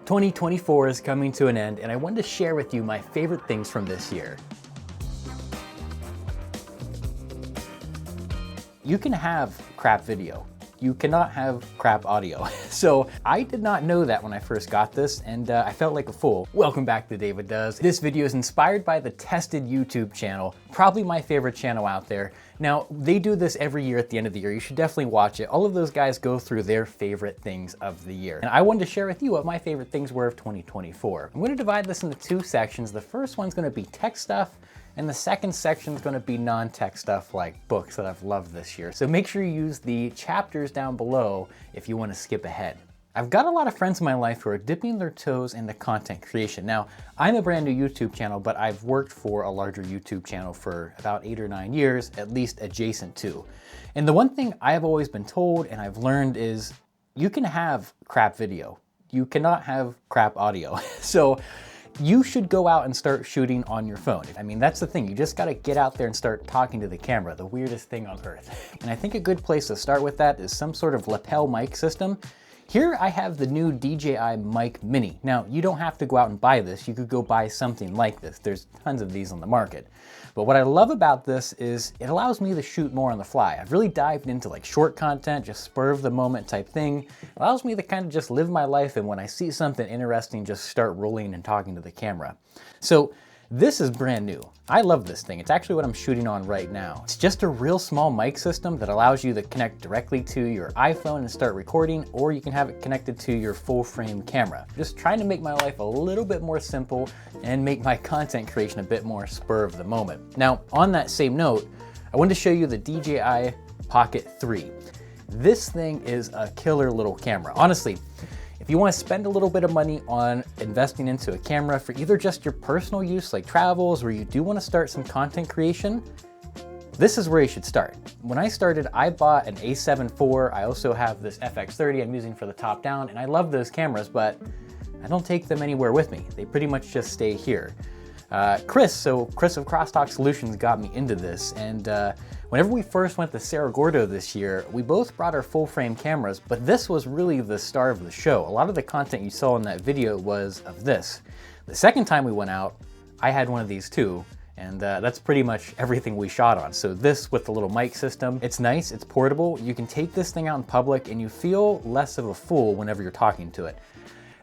2024 is coming to an end, and I wanted to share with you my favorite things from this year. You can have crap video. You cannot have crap audio. So I did not know that when I first got this, and I felt like a fool. Welcome back to David Does. This video is inspired by the Tested YouTube channel, probably my favorite channel out there. Now, they do this every year at the end of the year. You should definitely watch it. All of those guys go through their favorite things of the year. And I wanted to share with you what my favorite things were of 2024. I'm gonna divide this into two sections. The first one's gonna be tech stuff, and the second section is going to be non-tech stuff like books that I've loved this year. So make sure you use the chapters down below if you want to skip ahead. I've got a lot of friends in my life who are dipping their toes into content creation. Now, I'm a brand new YouTube channel, but I've worked for a larger YouTube channel for about 8 or 9 years, at least adjacent to. And the one thing I have always been told and I've learned is you can have crap video. You cannot have crap audio. So you should go out and start shooting on your phone. I mean, that's the thing. You just got to get out there and start talking to the camera, the weirdest thing on earth. And I think a good place to start with that is some sort of lapel mic system. Here I have the new DJI Mic Mini. Now, you don't have to go out and buy this. You could go buy something like this. There's tons of these on the market. But what I love about this is it allows me to shoot more on the fly. I've really dived into like short content, just spur of the moment type thing. It allows me to kind of just live my life, and when I see something interesting, just start rolling and talking to the camera. So this is brand new. I love this thing. It's actually what I'm shooting on right now. It's just a real small mic system that allows you to connect directly to your iPhone and start recording, or you can have it connected to your full frame camera. Just trying to make my life a little bit more simple and make my content creation a bit more spur of the moment. Now, on that same note, I wanted to show you the DJI Pocket 3. This thing is a killer little camera. Honestly, if you want to spend a little bit of money on investing into a camera for either just your personal use like travels, or you do want to start some content creation, this is where you should start. When I started, I bought an A7 IV. I also have this FX30 I'm using for the top down, and I love those cameras, but I don't take them anywhere with me. They pretty much just stay here. Chris of Crosstalk Solutions got me into this, and whenever we first went to Cerro Gordo this year, we both brought our full frame cameras, but this was really the star of the show. A lot of the content you saw in that video was of this. The second time we went out, I had one of these too, and that's pretty much everything we shot on. So this with the little mic system, it's nice, it's portable. You can take this thing out in public and you feel less of a fool whenever you're talking to it.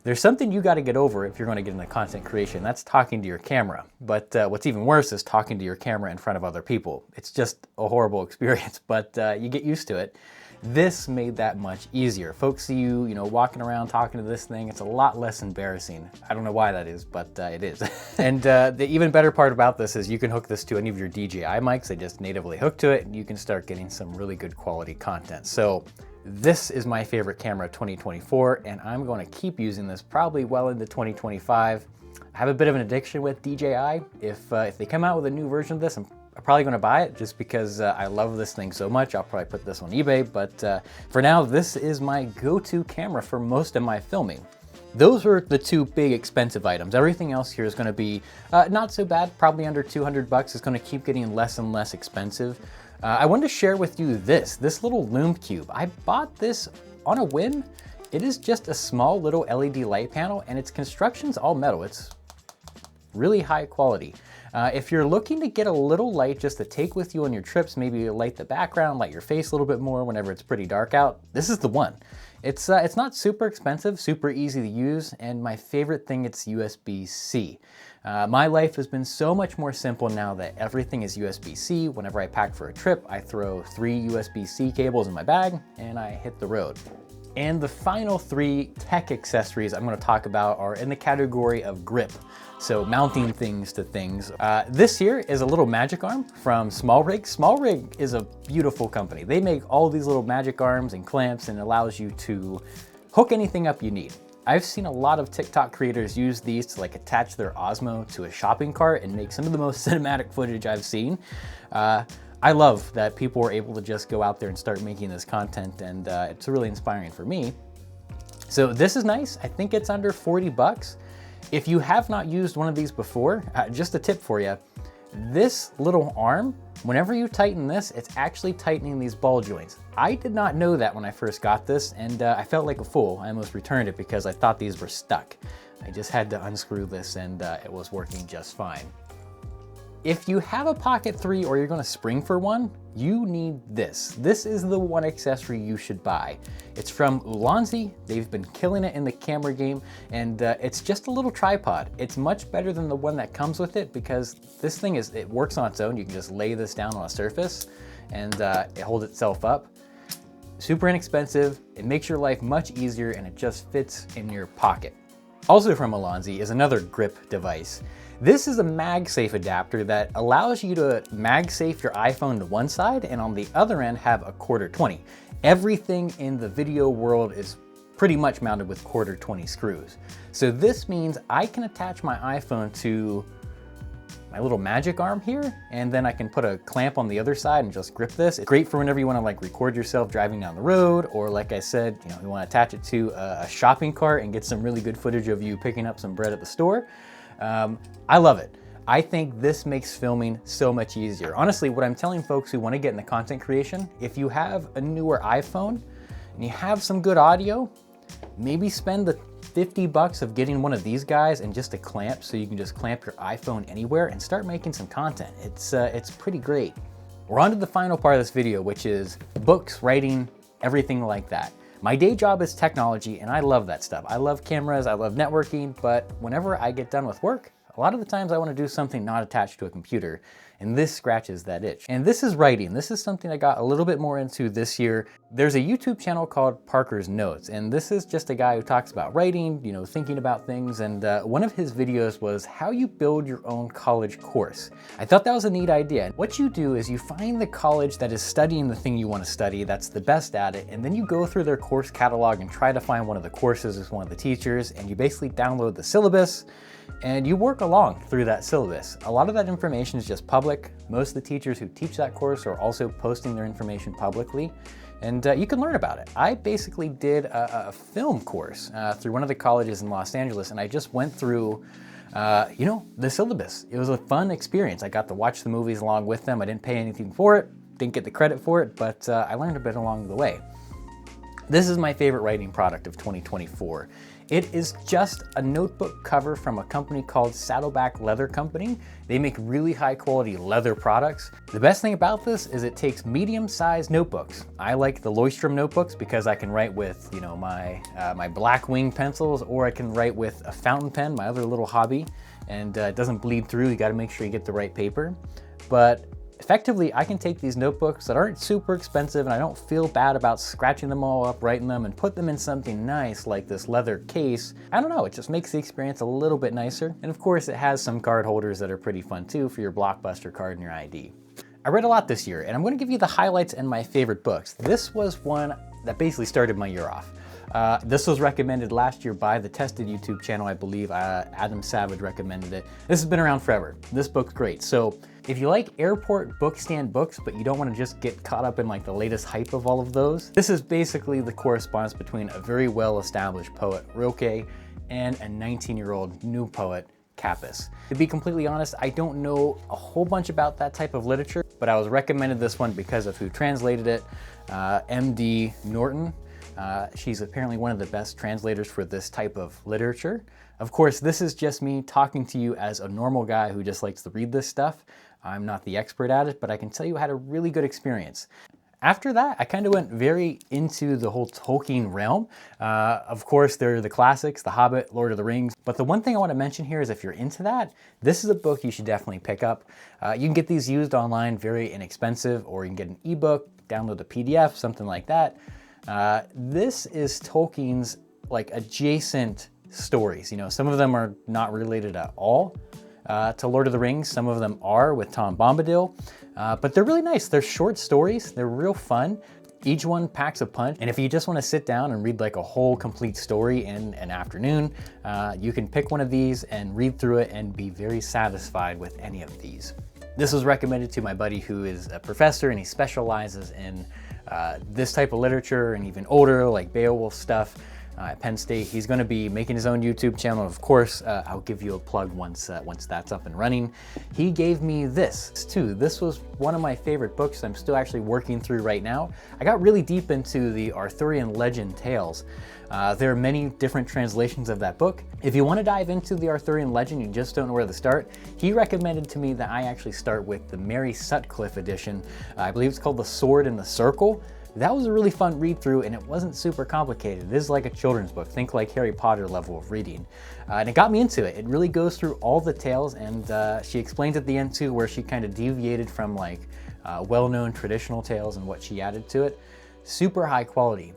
There's something you got to get over if you're going to get into content creation. That's talking to your camera. But what's even worse is talking to your camera in front of other people. It's just a horrible experience, but you get used to it. This made that much easier. Folks see you, walking around talking to this thing. It's a lot less embarrassing. I don't know why that is, but it is. And the even better part about this is you can hook this to any of your DJI mics. They just natively hook to it, and you can start getting some really good quality content. So this is my favorite camera of 2024, and I'm going to keep using this probably well into 2025. I have a bit of an addiction with DJI. If they come out with a new version of this, I'm probably going to buy it just because I love this thing so much. I'll probably put this on eBay, but for now, this is my go-to camera for most of my filming. Those are the two big expensive items. Everything else here is going to be not so bad, probably under 200 bucks. It's going to keep getting less and less expensive. I wanted to share with you this little Lume cube. I bought this on a whim. It is just a small little LED light panel, and its construction's all metal. It's really high quality. If you're looking to get a little light just to take with you on your trips, maybe light the background, light your face a little bit more whenever it's pretty dark out, this is the one. It's not super expensive, super easy to use, and my favorite thing, it's USB-C. My life has been so much more simple now that everything is USB-C. Whenever I pack for a trip, I throw 3 USB-C cables in my bag and I hit the road. And the final 3 tech accessories I'm going to talk about are in the category of grip. So mounting things to things. This here is a little magic arm from SmallRig. SmallRig is a beautiful company. They make all these little magic arms and clamps, and it allows you to hook anything up you need. I've seen a lot of TikTok creators use these to like attach their Osmo to a shopping cart and make some of the most cinematic footage I've seen. I love that people were able to just go out there and start making this content, and it's really inspiring for me. So this is nice. I think it's under 40 bucks. If you have not used one of these before, just a tip for you, This little arm, whenever you tighten this, it's actually tightening these ball joints. I did not know that when I first got this, and I felt like a fool. I almost returned it because I thought these were stuck. I just had to unscrew this and it was working just fine. If you have a Pocket 3 or you're gonna spring for one, you need this. This is the one accessory you should buy. It's from Ulanzi. They've been killing it in the camera game, and it's just a little tripod. It's much better than the one that comes with it because this thing it works on its own. You can just lay this down on a surface and it holds itself up. Super inexpensive, it makes your life much easier, and it just fits in your pocket. Also from Ulanzi is another grip device. This is a MagSafe adapter that allows you to MagSafe your iPhone to one side and on the other end have a 1/4-20. Everything in the video world is pretty much mounted with 1/4-20 screws. So this means I can attach my iPhone to my little magic arm here, and then I can put a clamp on the other side and just grip this. It's great for whenever you want to like record yourself driving down the road, or like I said, you want to attach it to a shopping cart and get some really good footage of you picking up some bread at the store. I love it. I think this makes filming so much easier. Honestly, what I'm telling folks who want to get into content creation, if you have a newer iPhone and you have some good audio, maybe spend the $50 of getting one of these guys and just a clamp so you can just clamp your iPhone anywhere and start making some content. It's pretty great. We're on to the final part of this video, which is books, writing, everything like that. My day job is technology, and I love that stuff. I love cameras, I love networking, but whenever I get done with work, a lot of the times I want to do something not attached to a computer, and this scratches that itch. And this is writing. This is something I got a little bit more into this year. There's a YouTube channel called Parker's Notes, and this is just a guy who talks about writing, thinking about things, and one of his videos was how you build your own college course. I thought that was a neat idea. What you do is you find the college that is studying the thing you want to study, that's the best at it, and then you go through their course catalog and try to find one of the courses with one of the teachers, and you basically download the syllabus, and you work along through that syllabus. A lot of that information is just public. Most of the teachers who teach that course are also posting their information publicly, and you can learn about it. I basically did a film course through one of the colleges in Los Angeles, and I just went through the syllabus. It was a fun experience. I got to watch the movies along with them. I didn't pay anything for it, didn't get the credit for it, but I learned a bit along the way. This is my favorite writing product of 2024. It is just a notebook cover from a company called Saddleback Leather Company. They make really high quality leather products. The best thing about this is it takes medium-sized notebooks. I like the Leuchtturm notebooks because I can write with my black wing pencils, or I can write with a fountain pen, my other little hobby, and it doesn't bleed through. You gotta make sure you get the right paper. But effectively, I can take these notebooks that aren't super expensive and I don't feel bad about scratching them all up, writing them, and put them in something nice like this leather case. I don't know, it just makes the experience a little bit nicer. And of course, it has some card holders that are pretty fun too for your Blockbuster card and your ID. I read a lot this year, and I'm going to give you the highlights and my favorite books. This was one that basically started my year off. This was recommended last year by the Tested YouTube channel, I believe. Adam Savage recommended it. This has been around forever. This book's great. So if you like airport book stand books, but you don't want to just get caught up in like the latest hype of all of those, this is basically the correspondence between a very well-established poet, Roque, and a 19-year-old new poet, Kappas. To be completely honest, I don't know a whole bunch about that type of literature, but I was recommended this one because of who translated it, MD Norton. She's apparently one of the best translators for this type of literature. Of course, this is just me talking to you as a normal guy who just likes to read this stuff. I'm not the expert at it, but I can tell you I had a really good experience. After that, I kind of went very into the whole Tolkien realm. Of course, there are the classics, The Hobbit, Lord of the Rings. But the one thing I want to mention here is if you're into that, this is a book you should definitely pick up. You can get these used online, very inexpensive, or you can get an ebook, download a PDF, something like that. This is Tolkien's like adjacent stories. Some of them are not related at all to Lord of the Rings. Some of them are with Tom Bombadil, but they're really nice. They're short stories. They're real fun. Each one packs a punch. And if you just want to sit down and read like a whole complete story in an afternoon, you can pick one of these and read through it and be very satisfied with any of these. This was recommended to my buddy who is a professor and he specializes in this type of literature and even older like Beowulf stuff. at Penn State. He's going to be making his own YouTube channel. Of course, I'll give you a plug once that's up and running. He gave me this too. This was one of my favorite books I'm still actually working through right now. I got really deep into the Arthurian legend tales. There are many different translations of that book. If you want to dive into the Arthurian legend, you just don't know where to start, he recommended to me that I actually start with the Mary Sutcliffe edition. I believe it's called The Sword in the Circle. That was a really fun read through, and it wasn't super complicated. It is like a children's book. Think like Harry Potter level of reading. And it got me into it. It really goes through all the tales, and she explains at the end too where she kind of deviated from like well-known traditional tales and what she added to it. Super high quality.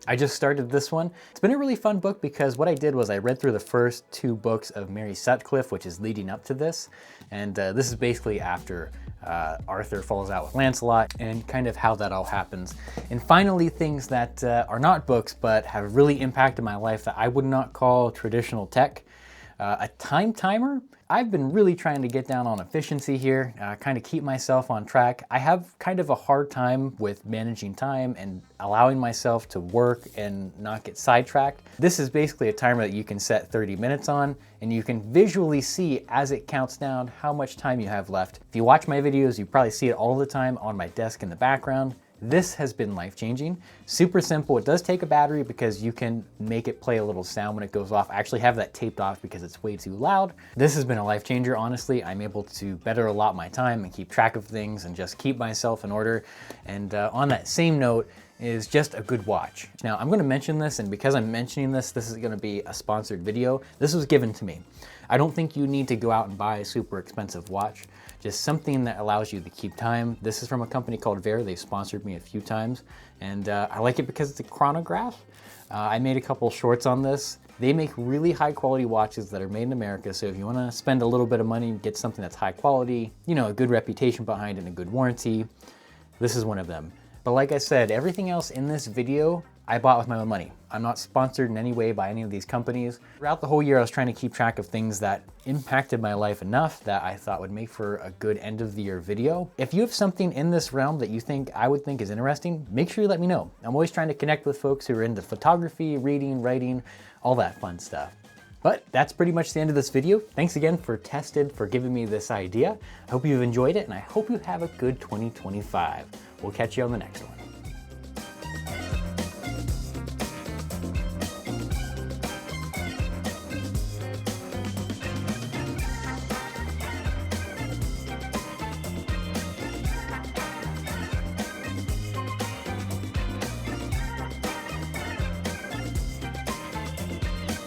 I just started this one. It's been a really fun book because what I did was I read through the first 2 books of Mary Sutcliffe, which is leading up to this. And this is basically after Arthur falls out with Lancelot and kind of how that all happens. And finally, things that are not books but have really impacted my life that I would not call traditional tech. A time timer. I've been really trying to get down on efficiency here, kind of keep myself on track. I have kind of a hard time with managing time and allowing myself to work and not get sidetracked. This is basically a timer that you can set 30 minutes on, and you can visually see as it counts down how much time you have left. If you watch my videos, you probably see it all the time on my desk in the background. This has been life-changing. Super simple. It does take a battery because you can make it play a little sound when it goes off. I actually have that taped off because it's way too loud. This has been a life changer, honestly. I'm able to better allot my time and keep track of things and just keep myself in order. And on that same note, is just a good watch. Now, I'm gonna mention this, and because I'm mentioning this, this is gonna be a sponsored video. This was given to me. I don't think you need to go out and buy a super expensive watch, just something that allows you to keep time. This is from a company called Vaer. They've sponsored me a few times, and I like it because it's a chronograph. I made a couple shorts on this. They make really high quality watches that are made in America, so if you wanna spend a little bit of money and get something that's high quality, you know, a good reputation behind it and a good warranty, this is one of them. But like I said, everything else in this video, I bought with my own money. I'm not sponsored in any way by any of these companies. Throughout the whole year, I was trying to keep track of things that impacted my life enough that I thought would make for a good end of the year video. If you have something in this realm that you think I would think is interesting, make sure you let me know. I'm always trying to connect with folks who are into photography, reading, writing, all that fun stuff. But that's pretty much the end of this video. Thanks again for Tested for giving me this idea. I hope you've enjoyed it, and I hope you have a good 2025. We'll catch you on the next one.